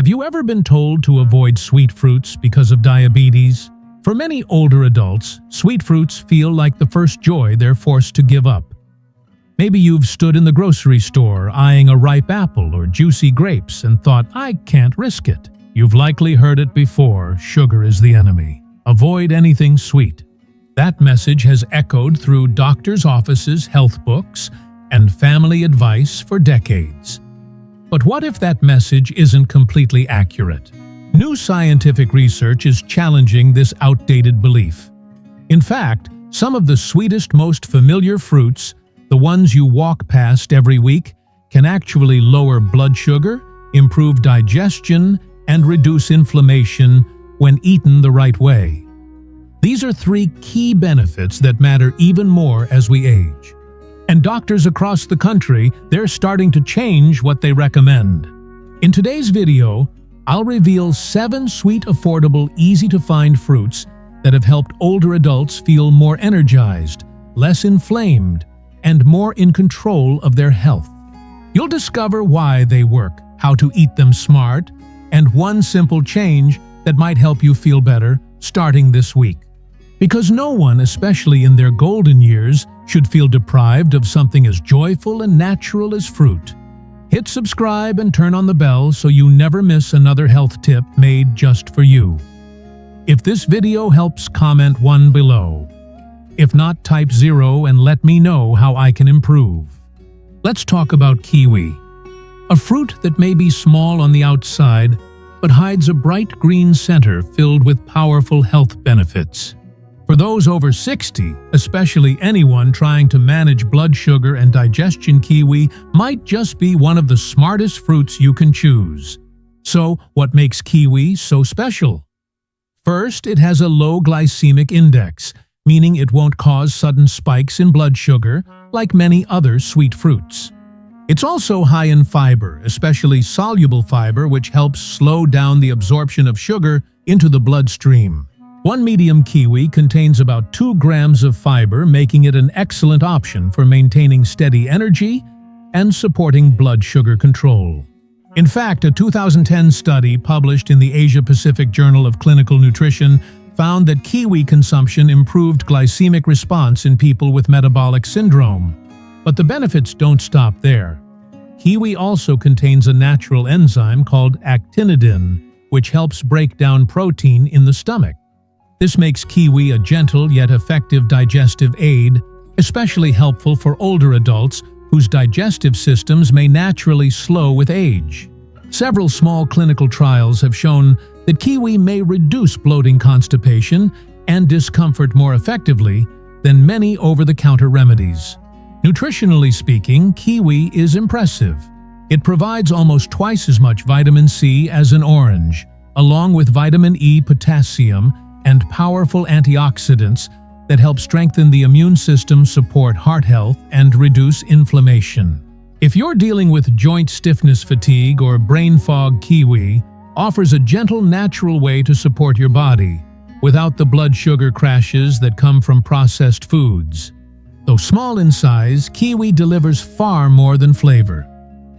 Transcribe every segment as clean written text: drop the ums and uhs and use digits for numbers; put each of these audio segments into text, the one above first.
Have you ever been told to avoid sweet fruits because of diabetes? For many older adults, sweet fruits feel like the first joy they're forced to give up. Maybe you've stood in the grocery store eyeing a ripe apple or juicy grapes and thought, I can't risk it. You've likely heard it before, sugar is the enemy. Avoid anything sweet. That message has echoed through doctors' offices, health books, and family advice for decades. But what if that message isn't completely accurate? New scientific research is challenging this outdated belief. In fact, some of the sweetest, most familiar fruits, the ones you walk past every week, can actually lower blood sugar, improve digestion, and reduce inflammation when eaten the right way. These are 3 key benefits that matter even more as we age. And doctors across the country, they're starting to change what they recommend. In today's video, I'll reveal 7 sweet, affordable, easy-to-find fruits that have helped older adults feel more energized, less inflamed, and more in control of their health. You'll discover why they work, how to eat them smart, and one simple change that might help you feel better starting this week. Because no one, especially in their golden years, should feel deprived of something as joyful and natural as fruit. Hit subscribe and turn on the bell so you never miss another health tip made just for you. If this video helps, comment 1 below. If not, type 0 and let me know how I can improve. Let's talk about kiwi, a fruit that may be small on the outside but hides a bright green center filled with powerful health benefits. For those over 60, especially anyone trying to manage blood sugar and digestion, kiwi might just be one of the smartest fruits you can choose. So, what makes kiwi so special? First, it has a low glycemic index, meaning it won't cause sudden spikes in blood sugar like many other sweet fruits. It's also high in fiber, especially soluble fiber, which helps slow down the absorption of sugar into the bloodstream. One medium kiwi contains about 2 grams of fiber, making it an excellent option for maintaining steady energy and supporting blood sugar control. In fact, a 2010 study published in the Asia-Pacific Journal of Clinical Nutrition found that kiwi consumption improved glycemic response in people with metabolic syndrome. But the benefits don't stop there. Kiwi also contains a natural enzyme called actinidin, which helps break down protein in the stomach. This makes kiwi a gentle yet effective digestive aid, especially helpful for older adults whose digestive systems may naturally slow with age. Several small clinical trials have shown that kiwi may reduce bloating, constipation, and discomfort more effectively than many over-the-counter remedies. Nutritionally speaking, kiwi is impressive. It provides almost twice as much vitamin C as an orange, along with vitamin E, potassium, and powerful antioxidants that help strengthen the immune system, support heart health, and reduce inflammation. If you're dealing with joint stiffness, fatigue, or brain fog, kiwi offers a gentle, natural way to support your body without the blood sugar crashes that come from processed foods. Though small in size, kiwi delivers far more than flavor.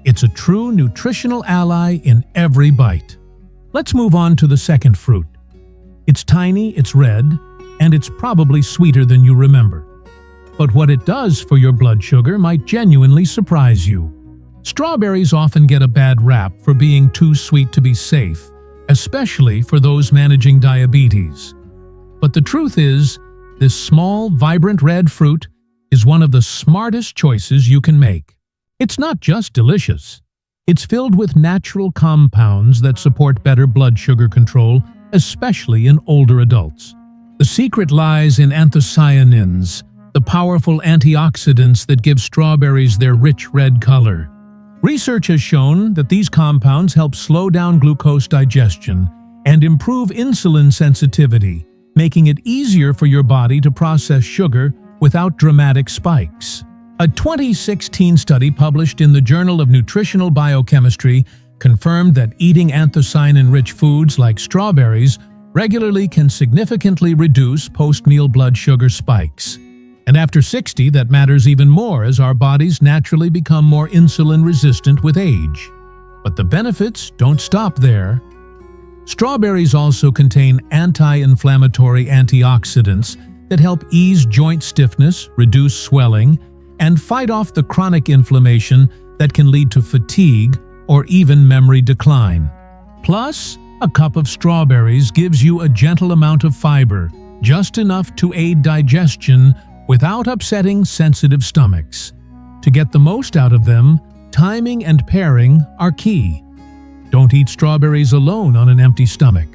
It's a true nutritional ally in every bite. Let's move on to the second fruit. It's tiny, it's red, and it's probably sweeter than you remember. But what it does for your blood sugar might genuinely surprise you. Strawberries often get a bad rap for being too sweet to be safe, especially for those managing diabetes. But the truth is, this small, vibrant red fruit is one of the smartest choices you can make. It's not just delicious. It's filled with natural compounds that support better blood sugar control, especially in older adults. The secret lies in anthocyanins, the powerful antioxidants that give strawberries their rich red color. Research has shown that these compounds help slow down glucose digestion and improve insulin sensitivity, making it easier for your body to process sugar without dramatic spikes. A 2016 study published in the Journal of Nutritional Biochemistry confirmed that eating anthocyanin-rich foods like strawberries regularly can significantly reduce post-meal blood sugar spikes. And after 60, that matters even more as our bodies naturally become more insulin-resistant with age. But the benefits don't stop there. Strawberries also contain anti-inflammatory antioxidants that help ease joint stiffness, reduce swelling, and fight off the chronic inflammation that can lead to fatigue or even memory decline. Plus, a cup of strawberries gives you a gentle amount of fiber, just enough to aid digestion without upsetting sensitive stomachs. To get the most out of them, timing and pairing are key. Don't eat strawberries alone on an empty stomach.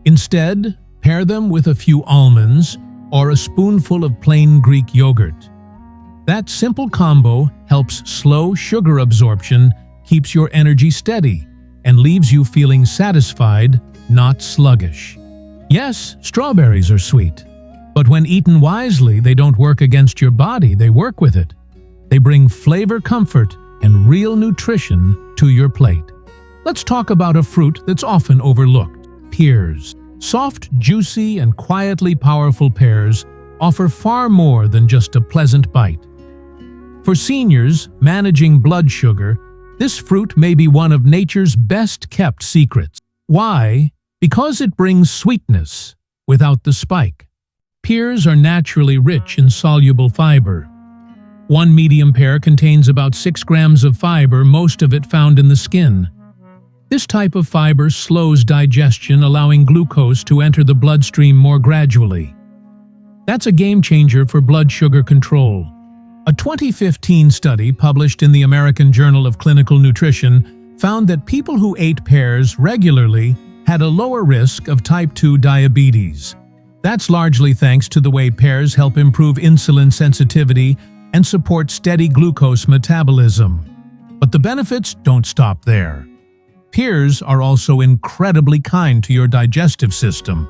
Instead, pair them with a few almonds or a spoonful of plain Greek yogurt. That simple combo helps slow sugar absorption, keeps your energy steady, and leaves you feeling satisfied, not sluggish. Yes, strawberries are sweet, but when eaten wisely, they don't work against your body, they work with it. They bring flavor, comfort, and real nutrition to your plate. Let's talk about a fruit that's often overlooked: pears. Soft, juicy, and quietly powerful pears offer far more than just a pleasant bite. For seniors managing blood sugar, this fruit may be one of nature's best-kept secrets. Why? Because it brings sweetness without the spike. Pears are naturally rich in soluble fiber. One medium pear contains about 6 grams of fiber, most of it found in the skin. This type of fiber slows digestion, allowing glucose to enter the bloodstream more gradually. That's a game-changer for blood sugar control. A 2015 study published in the American Journal of Clinical Nutrition found that people who ate pears regularly had a lower risk of type 2 diabetes. That's largely thanks to the way pears help improve insulin sensitivity and support steady glucose metabolism. But the benefits don't stop there. Pears are also incredibly kind to your digestive system.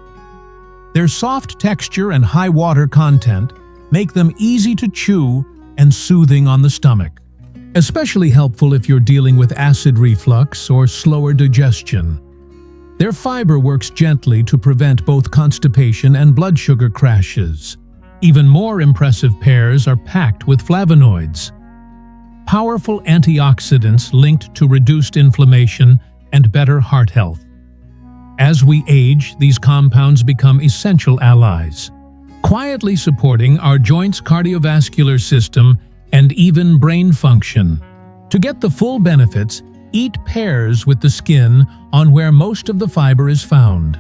Their soft texture and high water content make them easy to chew and soothing on the stomach, especially helpful if you're dealing with acid reflux or slower digestion. Their fiber works gently to prevent both constipation and blood sugar crashes. Even more impressive, pears are packed with flavonoids, powerful antioxidants linked to reduced inflammation and better heart health. As we age, these compounds become essential allies, quietly supporting our joints, cardiovascular system, and even brain function. To get the full benefits, eat pears with the skin on where most of the fiber is found.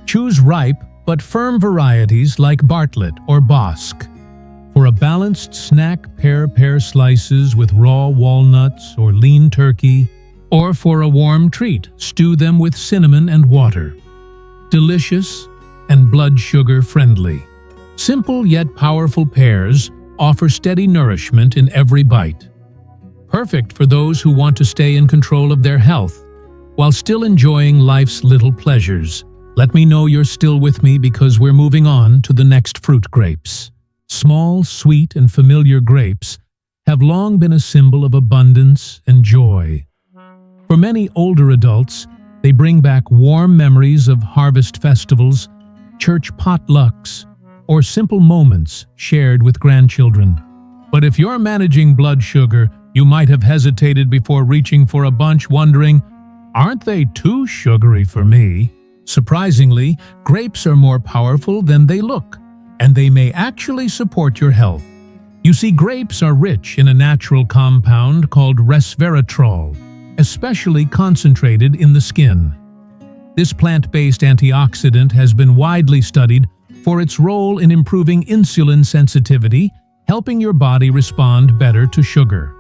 Choose ripe but firm varieties like Bartlett or Bosc. For a balanced snack, pair pear slices with raw walnuts or lean turkey, or for a warm treat, stew them with cinnamon and water. Delicious and blood sugar friendly. Simple yet powerful pears offer steady nourishment in every bite. Perfect for those who want to stay in control of their health while still enjoying life's little pleasures. Let me know you're still with me, because we're moving on to the next fruit: grapes. Small, sweet, and familiar grapes have long been a symbol of abundance and joy. For many older adults, they bring back warm memories of harvest festivals, church potlucks, or simple moments shared with grandchildren. But if you're managing blood sugar, you might have hesitated before reaching for a bunch, wondering, aren't they too sugary for me? Surprisingly, grapes are more powerful than they look, and they may actually support your health. You see, grapes are rich in a natural compound called resveratrol, especially concentrated in the skin. This plant-based antioxidant has been widely studied for its role in improving insulin sensitivity, helping your body respond better to sugar.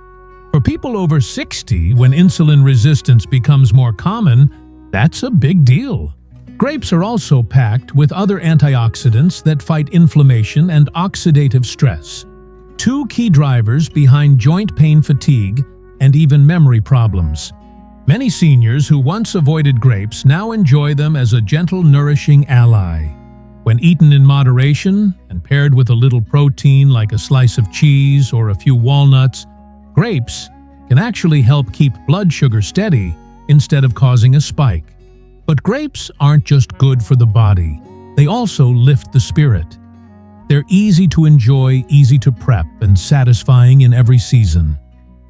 For people over 60, when insulin resistance becomes more common, that's a big deal. Grapes are also packed with other antioxidants that fight inflammation and oxidative stress, two key drivers behind joint pain, fatigue, and even memory problems. Many seniors who once avoided grapes now enjoy them as a gentle, nourishing ally. When eaten in moderation and paired with a little protein like a slice of cheese or a few walnuts, grapes can actually help keep blood sugar steady instead of causing a spike. But grapes aren't just good for the body, they also lift the spirit. They're easy to enjoy, easy to prep, and satisfying in every season.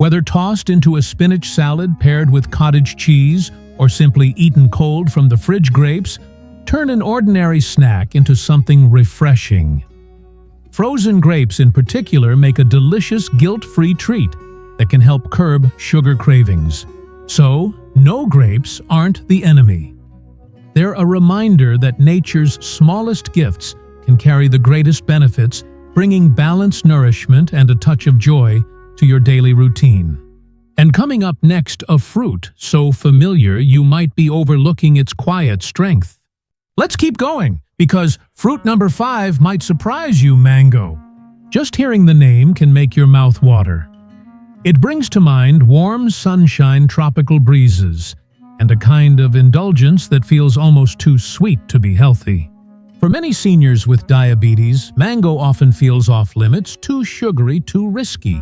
Whether tossed into a spinach salad paired with cottage cheese or simply eaten cold from the fridge grapes, turn an ordinary snack into something refreshing. Frozen grapes in particular make a delicious guilt-free treat that can help curb sugar cravings. So, no grapes aren't the enemy. They're a reminder that nature's smallest gifts can carry the greatest benefits, bringing balanced nourishment and a touch of joy to your daily routine. And coming up next, a fruit so familiar you might be overlooking its quiet strength. Let's keep going, because fruit number 5 might surprise you: mango. Just hearing the name can make your mouth water. It brings to mind warm sunshine, tropical breezes, and a kind of indulgence that feels almost too sweet to be healthy. For many seniors with diabetes, mango often feels off limits, too sugary, too risky.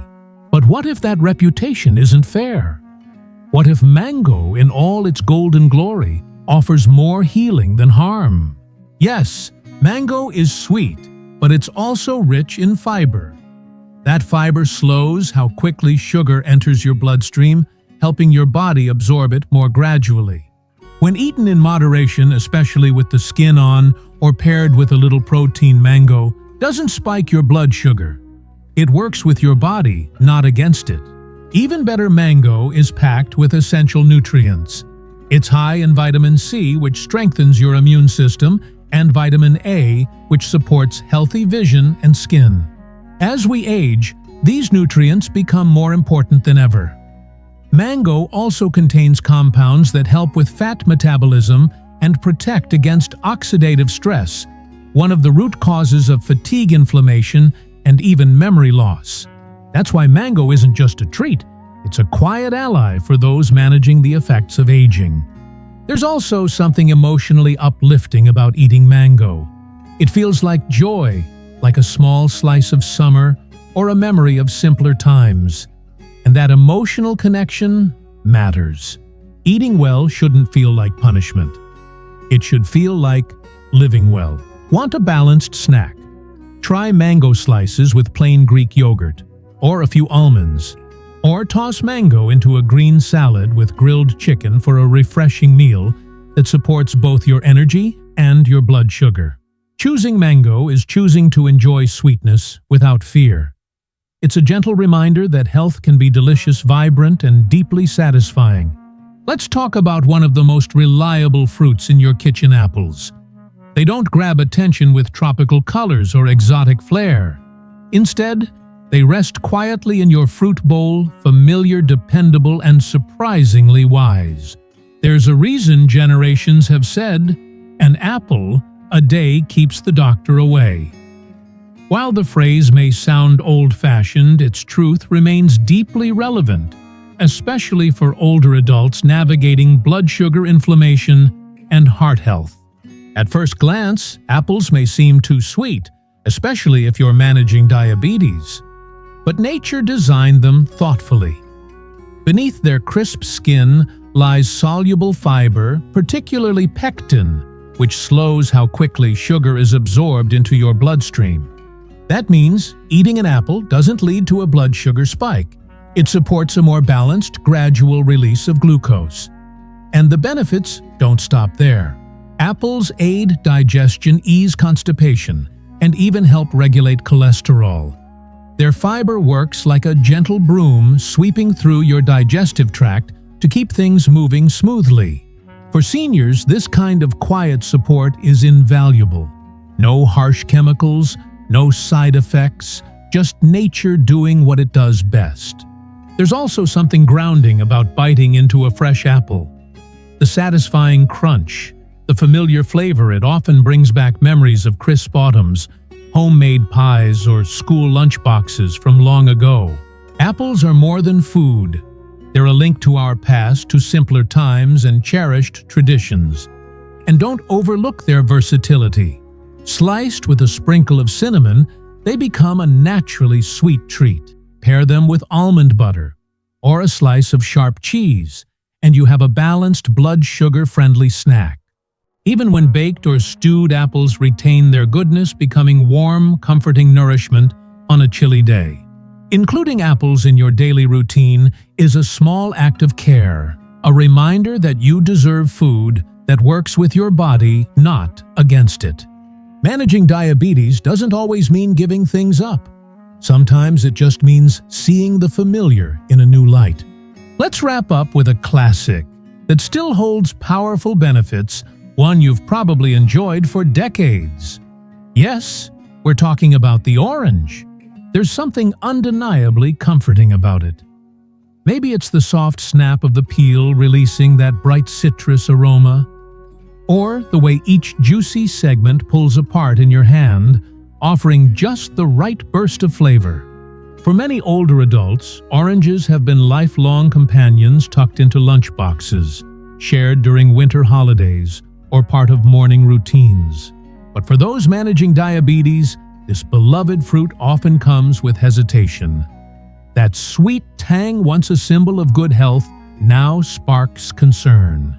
But what if that reputation isn't fair? What if mango, in all its golden glory, offers more healing than harm? Yes, mango is sweet, but it's also rich in fiber. That fiber slows how quickly sugar enters your bloodstream, helping your body absorb it more gradually. When eaten in moderation, especially with the skin on or paired with a little protein, mango doesn't spike your blood sugar. It works with your body, not against it. Even better, mango is packed with essential nutrients. It's high in vitamin C, which strengthens your immune system, and vitamin A, which supports healthy vision and skin. As we age, these nutrients become more important than ever. Mango also contains compounds that help with fat metabolism and protect against oxidative stress, one of the root causes of fatigue, inflammation, and even memory loss. That's why mango isn't just a treat, it's a quiet ally for those managing the effects of aging. There's also something emotionally uplifting about eating mango. It feels like joy, like a small slice of summer or a memory of simpler times. And that emotional connection matters. Eating well shouldn't feel like punishment. It should feel like living well. Want a balanced snack? Try mango slices with plain Greek yogurt, or a few almonds. Or toss mango into a green salad with grilled chicken for a refreshing meal that supports both your energy and your blood sugar. Choosing mango is choosing to enjoy sweetness without fear. It's a gentle reminder that health can be delicious, vibrant, and deeply satisfying. Let's talk about one of the most reliable fruits in your kitchen: apples. They don't grab attention with tropical colors or exotic flair. Instead, they rest quietly in your fruit bowl, familiar, dependable, and surprisingly wise. There's a reason generations have said, "An apple a day keeps the doctor away." While the phrase may sound old-fashioned, its truth remains deeply relevant, especially for older adults navigating blood sugar, inflammation, and heart health. At first glance, apples may seem too sweet, especially if you're managing diabetes. But nature designed them thoughtfully. Beneath their crisp skin lies soluble fiber, particularly pectin, which slows how quickly sugar is absorbed into your bloodstream. That means eating an apple doesn't lead to a blood sugar spike. It supports a more balanced, gradual release of glucose. And the benefits don't stop there. Apples aid digestion, ease constipation, and even help regulate cholesterol. Their fiber works like a gentle broom sweeping through your digestive tract to keep things moving smoothly. For seniors, this kind of quiet support is invaluable. No harsh chemicals, no side effects, just nature doing what it does best. There's also something grounding about biting into a fresh apple. The satisfying crunch, the familiar flavor, it often brings back memories of crisp autumns, homemade pies, or school lunchboxes from long ago. Apples are more than food. They're a link to our past, to simpler times and cherished traditions. And don't overlook their versatility. Sliced with a sprinkle of cinnamon, they become a naturally sweet treat. Pair them with almond butter or a slice of sharp cheese, and you have a balanced, blood sugar-friendly snack. Even when baked or stewed, apples retain their goodness, becoming warm, comforting nourishment on a chilly day. Including apples in your daily routine is a small act of care, a reminder that you deserve food that works with your body, not against it. Managing diabetes doesn't always mean giving things up. Sometimes it just means seeing the familiar in a new light. Let's wrap up with a classic that still holds powerful benefits, one you've probably enjoyed for decades. Yes, we're talking about the orange. There's something undeniably comforting about it. Maybe it's the soft snap of the peel releasing that bright citrus aroma, or the way each juicy segment pulls apart in your hand, offering just the right burst of flavor. For many older adults, oranges have been lifelong companions tucked into lunchboxes, shared during winter holidays, or part of morning routines. But for those managing diabetes, this beloved fruit often comes with hesitation. That sweet tang, once a symbol of good health, now sparks concern.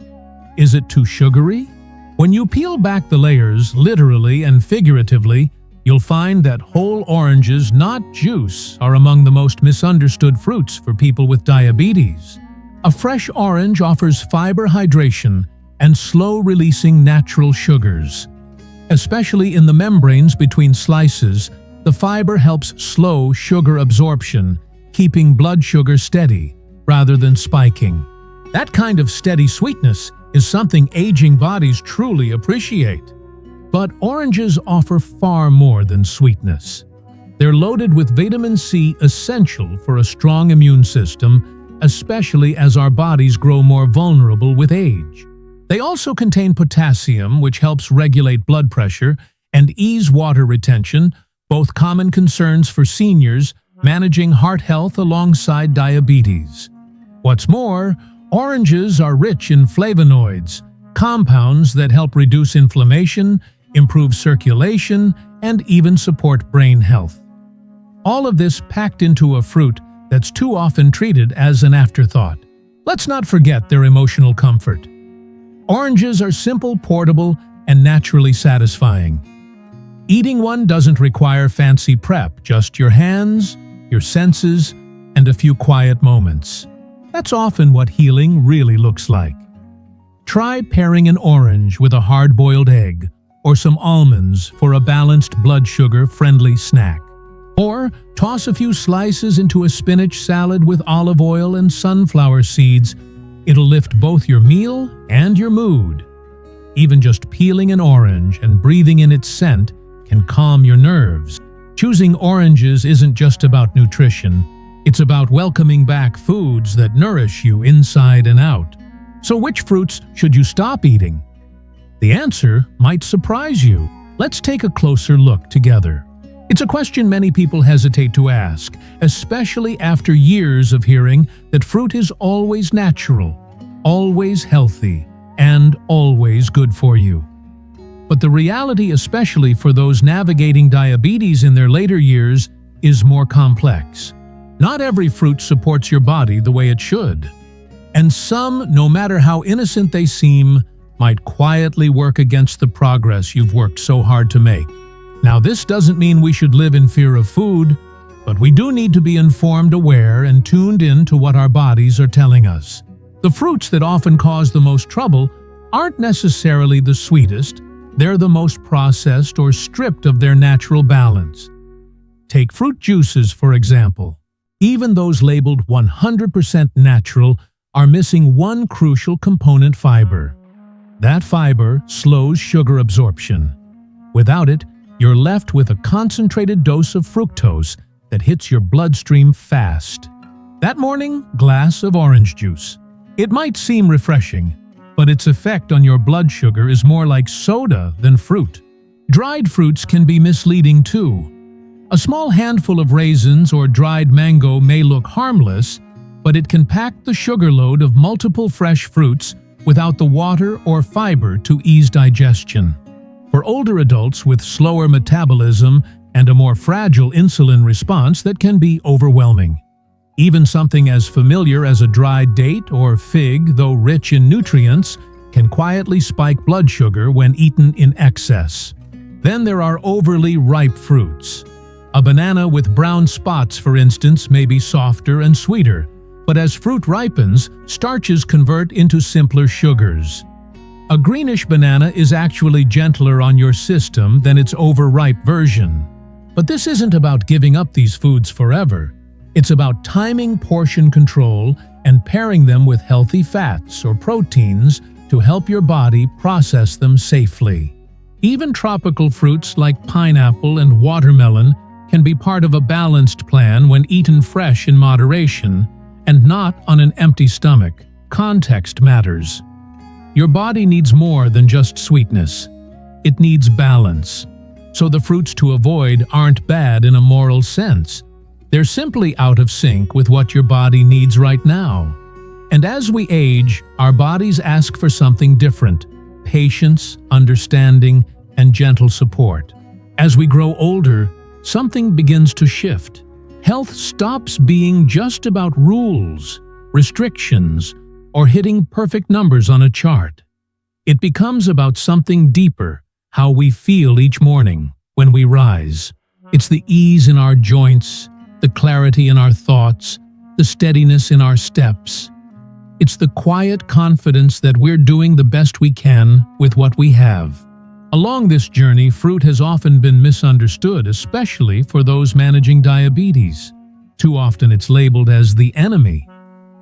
Is it too sugary? When you peel back the layers, literally and figuratively, you'll find that whole oranges, not juice, are among the most misunderstood fruits for people with diabetes. A fresh orange offers fiber hydration and slow-releasing natural sugars. Especially in the membranes between slices, the fiber helps slow sugar absorption, keeping blood sugar steady rather than spiking. That kind of steady sweetness is something aging bodies truly appreciate. But oranges offer far more than sweetness. They're loaded with vitamin C, essential for a strong immune system, especially as our bodies grow more vulnerable with age. They also contain potassium, which helps regulate blood pressure and ease water retention, both common concerns for seniors managing heart health alongside diabetes. What's more, oranges are rich in flavonoids, compounds that help reduce inflammation, improve circulation, and even support brain health. All of this packed into a fruit that's too often treated as an afterthought. Let's not forget their emotional comfort. Oranges are simple, portable, and naturally satisfying. Eating one doesn't require fancy prep, just your hands, your senses, and a few quiet moments. That's often what healing really looks like. Try pairing an orange with a hard-boiled egg or some almonds for a balanced blood sugar-friendly snack. Or toss a few slices into a spinach salad with olive oil and sunflower seeds. It'll lift both your meal and your mood. Even just peeling an orange and breathing in its scent can calm your nerves. Choosing oranges isn't just about nutrition. It's about welcoming back foods that nourish you inside and out. So which fruits should you stop eating? The answer might surprise you. Let's take a closer look together. It's a question many people hesitate to ask, especially after years of hearing that fruit is always natural, always healthy, and always good for you. But the reality, especially for those navigating diabetes in their later years, is more complex. Not every fruit supports your body the way it should. And some, no matter how innocent they seem, might quietly work against the progress you've worked so hard to make. Now, this doesn't mean we should live in fear of food, but we do need to be informed, aware, and tuned in to what our bodies are telling us. The fruits that often cause the most trouble aren't necessarily the sweetest. They're the most processed or stripped of their natural balance. Take fruit juices, for example. Even those labeled 100% natural are missing one crucial component: fiber. That fiber slows sugar absorption. Without it, you're left with a concentrated dose of fructose that hits your bloodstream fast. That morning, glass of orange juice. It might seem refreshing, but its effect on your blood sugar is more like soda than fruit. Dried fruits can be misleading too. A small handful of raisins or dried mango may look harmless, but it can pack the sugar load of multiple fresh fruits without the water or fiber to ease digestion. For older adults with slower metabolism and a more fragile insulin response, that can be overwhelming. Even something as familiar as a dried date or fig, though rich in nutrients, can quietly spike blood sugar when eaten in excess. Then there are overly ripe fruits. A banana with brown spots, for instance, may be softer and sweeter, but as fruit ripens, starches convert into simpler sugars. A greenish banana is actually gentler on your system than its overripe version. But this isn't about giving up these foods forever. It's about timing portion control and pairing them with healthy fats or proteins to help your body process them safely. Even tropical fruits like pineapple and watermelon can be part of a balanced plan when eaten fresh in moderation and not on an empty stomach. Context matters. Your body needs more than just sweetness. It needs balance. So the fruits to avoid aren't bad in a moral sense. They're simply out of sync with what your body needs right now. And as we age, our bodies ask for something different: patience, understanding, and gentle support. As we grow older, something begins to shift. Health stops being just about rules, restrictions, or hitting perfect numbers on a chart. It becomes about something deeper: how we feel each morning when we rise. It's the ease in our joints, the clarity in our thoughts, the steadiness in our steps. It's the quiet confidence that we're doing the best we can with what we have. Along this journey, fruit has often been misunderstood, especially for those managing diabetes. Too often it's labeled as the enemy.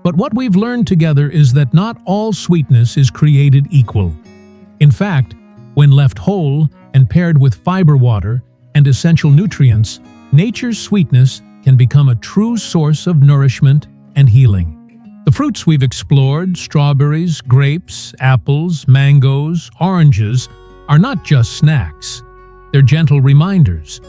But what we've learned together is that not all sweetness is created equal. In fact, when left whole and paired with fiber water and essential nutrients, nature's sweetness can become a true source of nourishment and healing. The fruits we've explored, strawberries, grapes, apples, mangoes, oranges, are not just snacks. They're gentle reminders.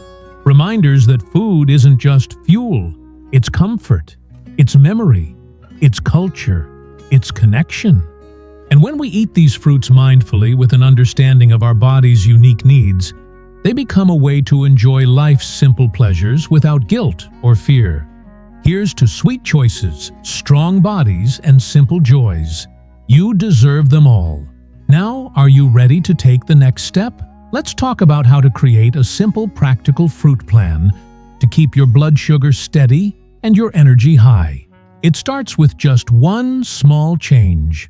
Reminders that food isn't just fuel. It's comfort. It's memory. It's culture. It's connection. And when we eat these fruits mindfully with an understanding of our body's unique needs, they become a way to enjoy life's simple pleasures without guilt or fear. Here's to sweet choices, strong bodies, and simple joys. You deserve them all. Now, are you ready to take the next step? Let's talk about how to create a simple, practical fruit plan to keep your blood sugar steady and your energy high. It starts with just one small change.